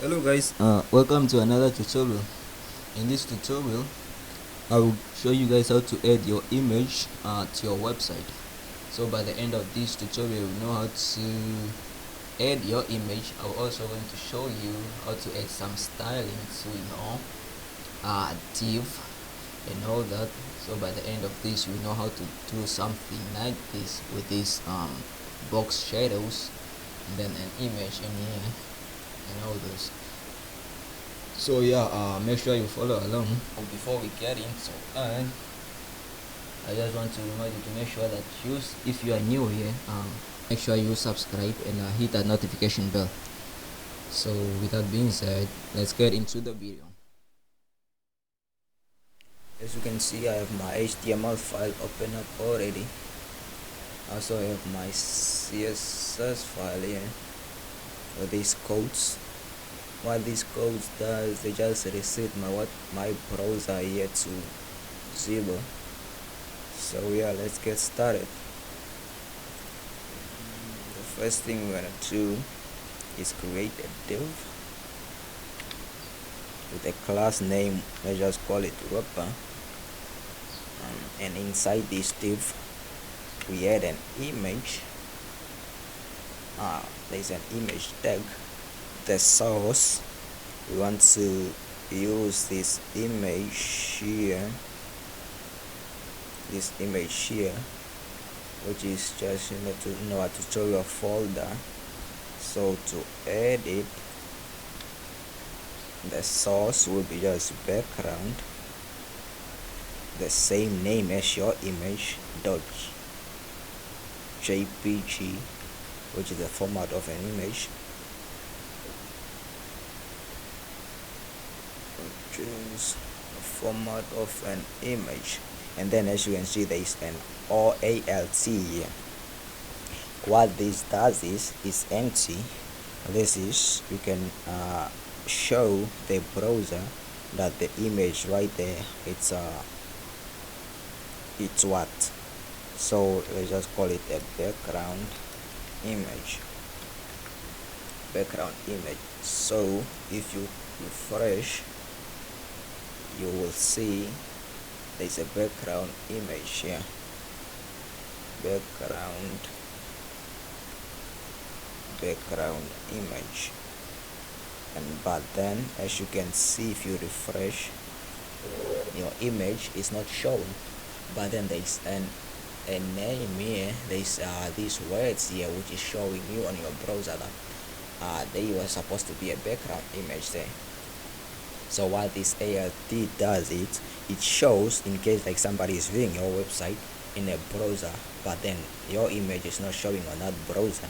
Hello guys, welcome to another tutorial. In this tutorial I will show you guys how to add your image to your website. So by the end of this tutorial you know how to add your image. I'm also going to show you how to add some styling to your div and all that. So by the end of this you know how to do something like this with these box shadows and then an image in here and all those. So yeah, make sure you follow along. Before we get into it, I just want to remind you to make sure that if you are new here, make sure you subscribe and hit that notification bell. So with that being said, let's get into the video. As you can see, I have my HTML file open up already. Also I have my CSS file here with these codes. What these codes does, they just reset my browser here to 0. So yeah, let's get started. The first thing we're gonna do is create a div with a class name. Let's just call it Webber, and inside this div we add an image. There's an image tag. The source, we want to use this image here, which is just in our tutorial folder. So to edit, the source will be just background, the same name as your image .jpg, which is the format of an image. Format of an image, and then as you can see there is an OALT here. What this does is empty. This is, you can show the browser that the image right there, it's what. So let's just call it a background image. So if you refresh, you will see there's a background image here, background image. But then as you can see, if you refresh, your image is not showing, but then there's a name here. There's these words here which is showing you on your browser that they were supposed to be a background image there. So what this ALT does, it shows in case like somebody is viewing your website in a browser, but then your image is not showing on that browser.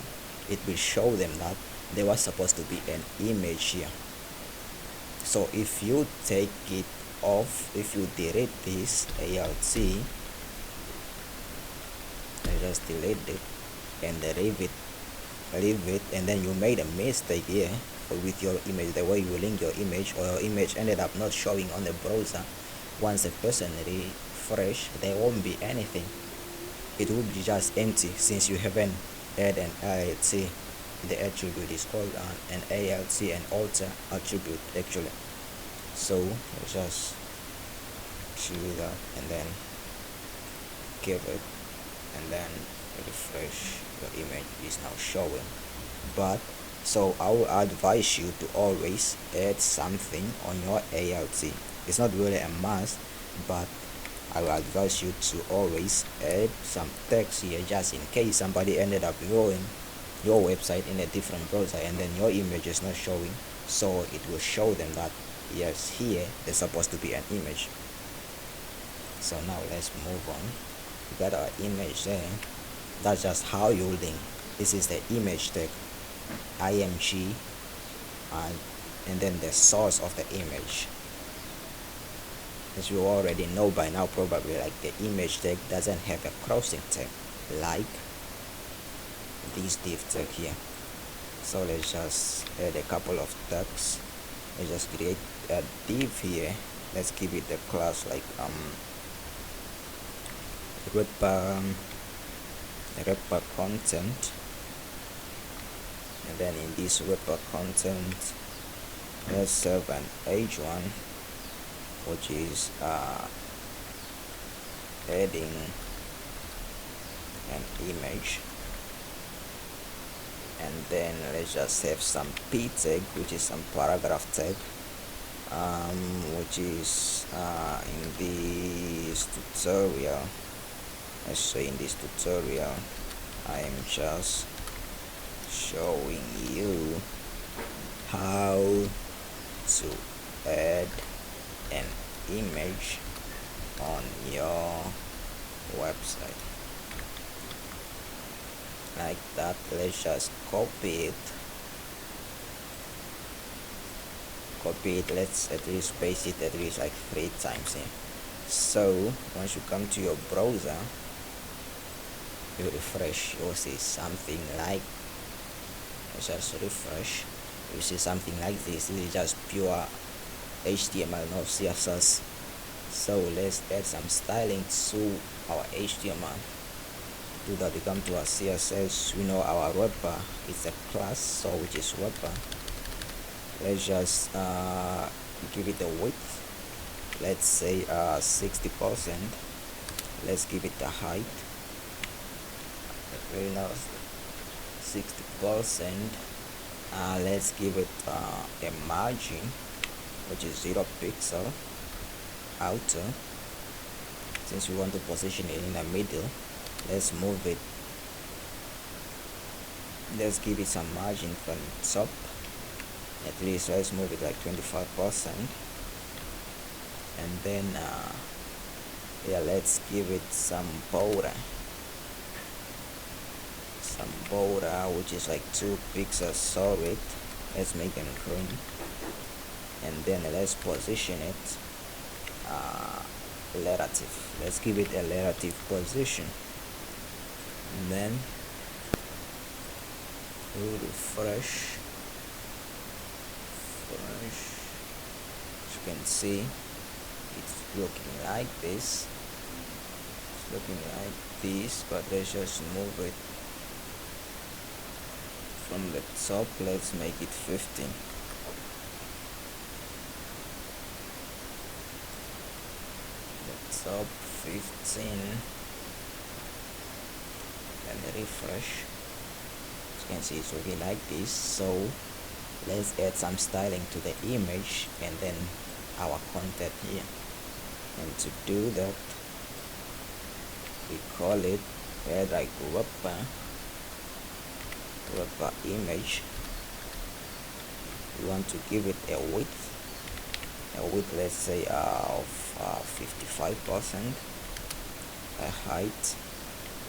It will show them that there was supposed to be an image here. So if you take it off, if you delete this ALT, I just delete it and leave it, and then you made a mistake here with your image, the way you link your image, or your image ended up not showing on the browser. Once a person refresh, there won't be anything. It will be just empty since you haven't add an ALT. The attribute is called an ALT, an alter attribute actually. So let's just do that and then give it, and then refresh. Your image is now showing. But so I will advise you to always add something on your ALT. It's not really a must, but I will advise you to always add some text here, just in case somebody ended up viewing your website in a different browser and then your image is not showing. So it will show them that yes, here there's supposed to be an image. So now let's move on. We got our image there. That's just how you link. This is the image tag, img, and then the source of the image. As you already know by now probably, like the image tag doesn't have a crossing tag like this div tag here. So let's just add a couple of tags. Let's just create a div here. Let's give it the class like Webber content, and then in this Webber content let's save an h1, which is adding an image, and then let's just have some p tag, which is some paragraph tag, which is in this tutorial. Let's say in this tutorial I am just showing you how to add an image on your website like that. Let's just copy it, let's at least paste it at least like 3 times here. So once you come to your browser, you refresh, you'll see something like, let's just refresh, you see something like this. This is just pure HTML, no CSS. So let's add some styling to our HTML. To do that, we come to our CSS. We know our wrapper is a class, so which is wrapper. Let's just give it a width, let's say 60%. Let's give it a height, very nice, 60%. Let's give it a margin, which is 0 pixel. Outer, since we want to position it in the middle, let's move it, let's give it some margin from top, at least let's move it like 25%. And then yeah, let's give it some border, which is like 2 pixels solid. Let's make them green, and then let's position it relative. Let's give it a relative position, and then we'll refresh. As you can see, it's looking like this. It's looking like this, but let's just move it from the top. Let's make it 15. The top 15, and refresh. As you can see, it's looking like this. So let's add some styling to the image and then our content here. And to do that, we call it add like wrapper image. We want to give it a width, let's say of 55%. A height,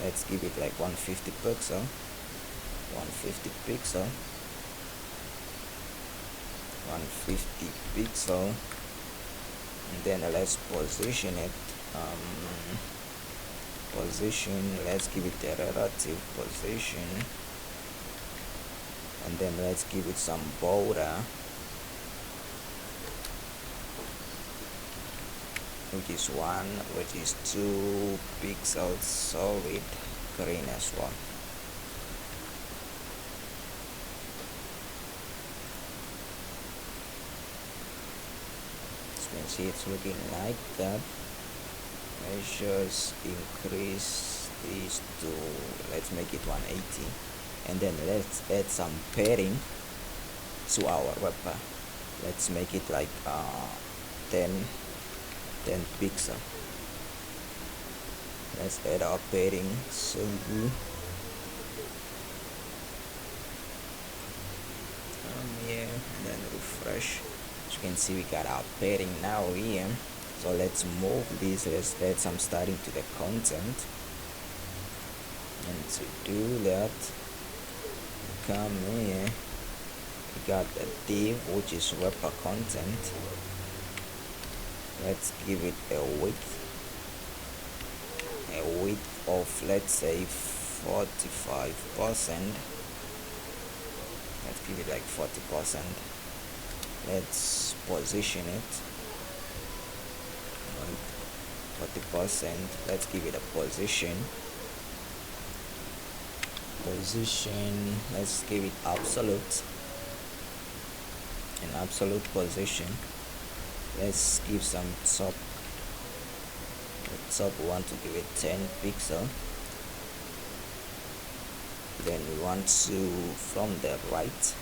let's give it like 150 pixel. And then let's position it. Let's give it a relative position, and then let's give it some border, which is 2 pixels solid, green as well. As you can see, it's looking like that. Let's just increase this to, let's make it 180, and then let's add some padding to our wrapper. Let's make it like 10 pixel. Let's add our padding. So here, and then refresh. As you can see, we got our padding now here. So let's move this, let's add some styling to the content. And to do that, come here, we got a div, which is wrapper content. Let's give it a width of, let's say 45%. Let's give it like 40%. Let's position it 40%. Let's give it a position. Let's give it absolute, in absolute position. Let's give some top. The top we want to give it 10 pixel. Then we want to from the right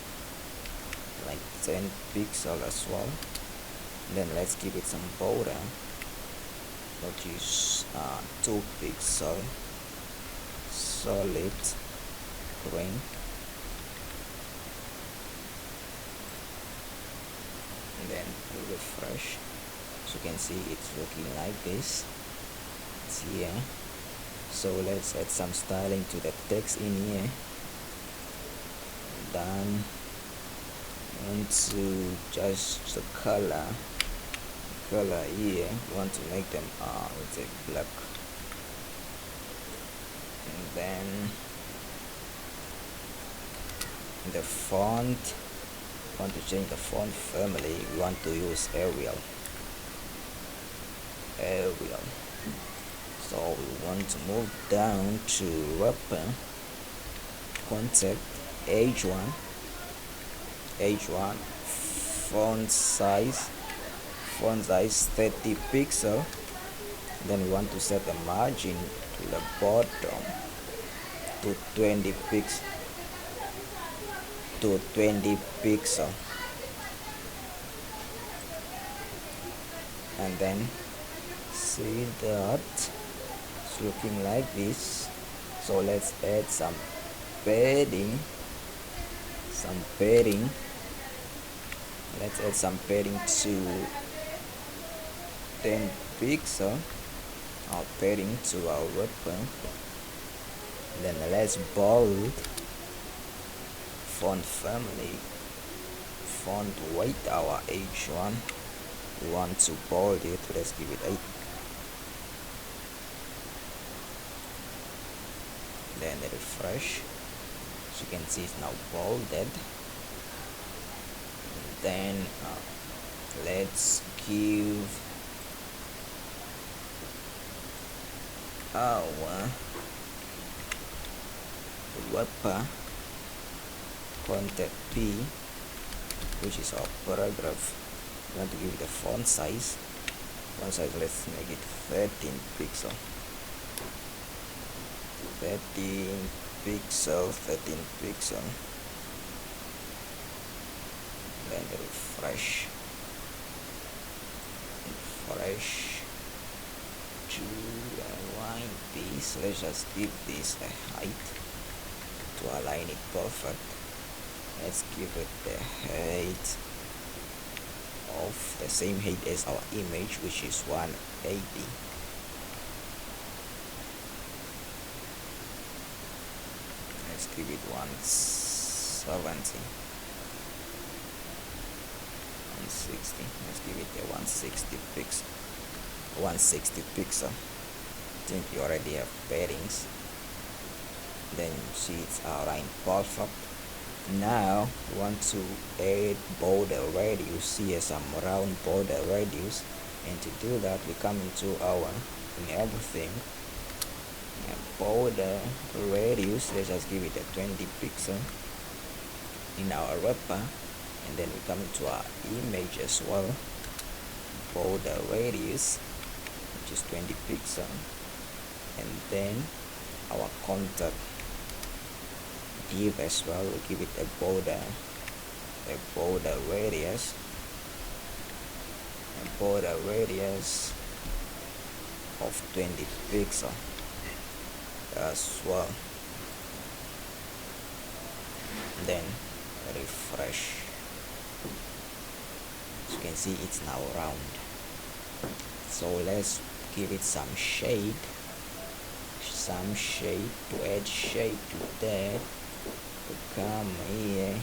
like 10 pixel as well. Then let's give it some border, which is 2 pixel solid green. And then we refresh, so you can see it's looking like this. It's here. So let's add some styling to the text in here. Then into just the color here, we want to make them let's say black. And then the font, want to change the font family, we want to use Arial. So we want to move down to wrapper, contact, H1, font size 30 pixel. Then we want to set the margin to the bottom to 20 pixel, and then see that it's looking like this. So let's add some padding. Let's add some padding to 10 pixel. Our padding to our weapon. Then let's bold font family, font weight, our H1. We want to bold it. Let's give it 8. Then refresh, so you can see it's now bolded. Then let's give our wrapper content P, which is our paragraph. We want to give it a font size. Let's make it 13 pixel. 13 pixel. Then refresh to align this. Let's just give this a height to align it perfect. Let's give it the height of the same height as our image, which is 180. Let's give it 170. 160. Let's give it a 160 pixel. 160 pixel. I think you already have paddings. Then you see it's aligned perfect. Now we want to add border radius. Here some round border radius, and to do that we come into our everything, border radius. Let's just give it a 20 pixel in our wrapper, and then we come into our image as well, border radius, which is 20 pixel, and then our contact div as well, we give it a border radius, of 20 pixel as well. Then refresh, as you can see it's now round. So let's give it some shade, to add shade to that. We come here,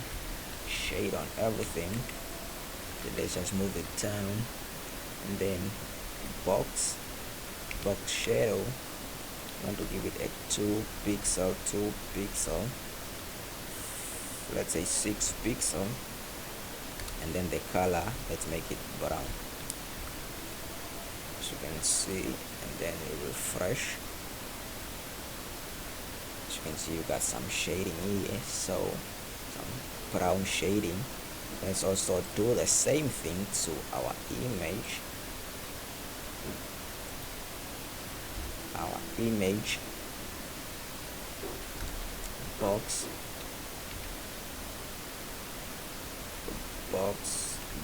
shade on everything. Then let's just move it down, and then box shadow, I want to give it a 2 pixel, let's say 6 pixel, and then the color, let's make it brown, as you can see. And then we refresh, as you can see you got some shading here, so some brown shading. Let's also do the same thing to our image. Box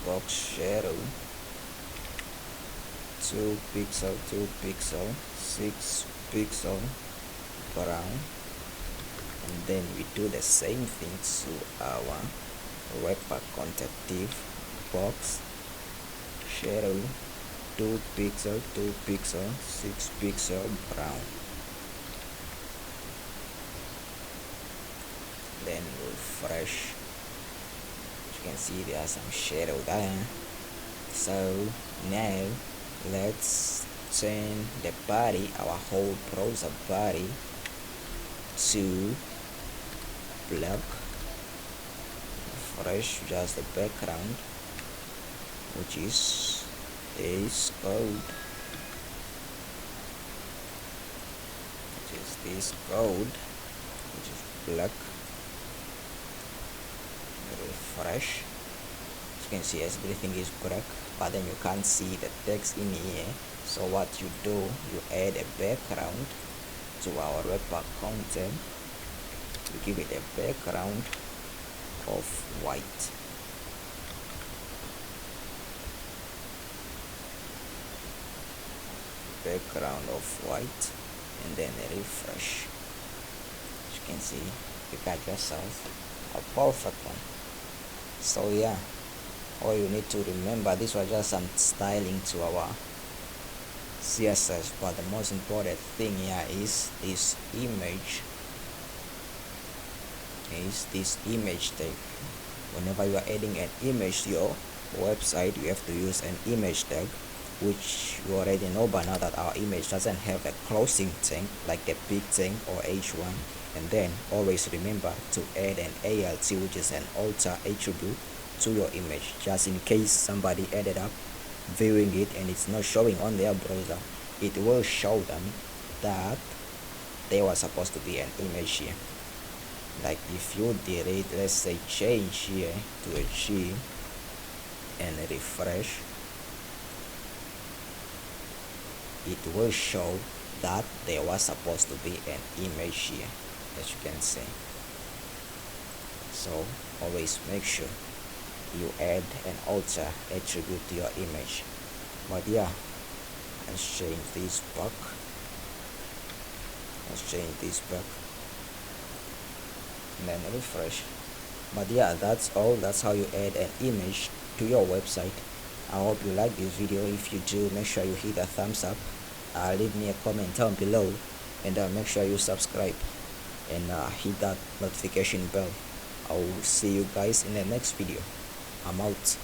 box shadow 2 pixel 6 pixel brown, and then we do the same thing to our webpack content div. Box shadow 2 pixel 6 pixel brown, then refresh. You can see there are some shadow there. So now let's change the body, our whole browser body, to black. Refresh just the background, which is this code, which is black. Refresh. You can see everything is correct, but then you can't see the text in here. So what you do, you add a background to our webpack content. You give it a background of white. And then refresh. As you can see, you got yourself a perfect one. So yeah, all you need to remember, this was just some styling to our CSS, but the most important thing here is this image tag. Whenever you are adding an image to your website, you have to use an image tag, which you already know by now that our image doesn't have a closing tag like a big tag or h1. And then always remember to add an alt, which is an alter attribute, to your image, just in case somebody ended up viewing it and it's not showing on their browser. It will show them that there was supposed to be an image here. Like if you delete, let's say change here to a G and refresh, it will show that there was supposed to be an image here, as you can see. So always make sure you add an alter attribute to your image. But yeah, let's change this back. And then refresh. But yeah, that's all. That's how you add an image to your website. I hope you like this video. If you do, make sure you hit a thumbs up, leave me a comment down below, and make sure you subscribe and hit that notification bell. I will see you guys in the next video. I'm out.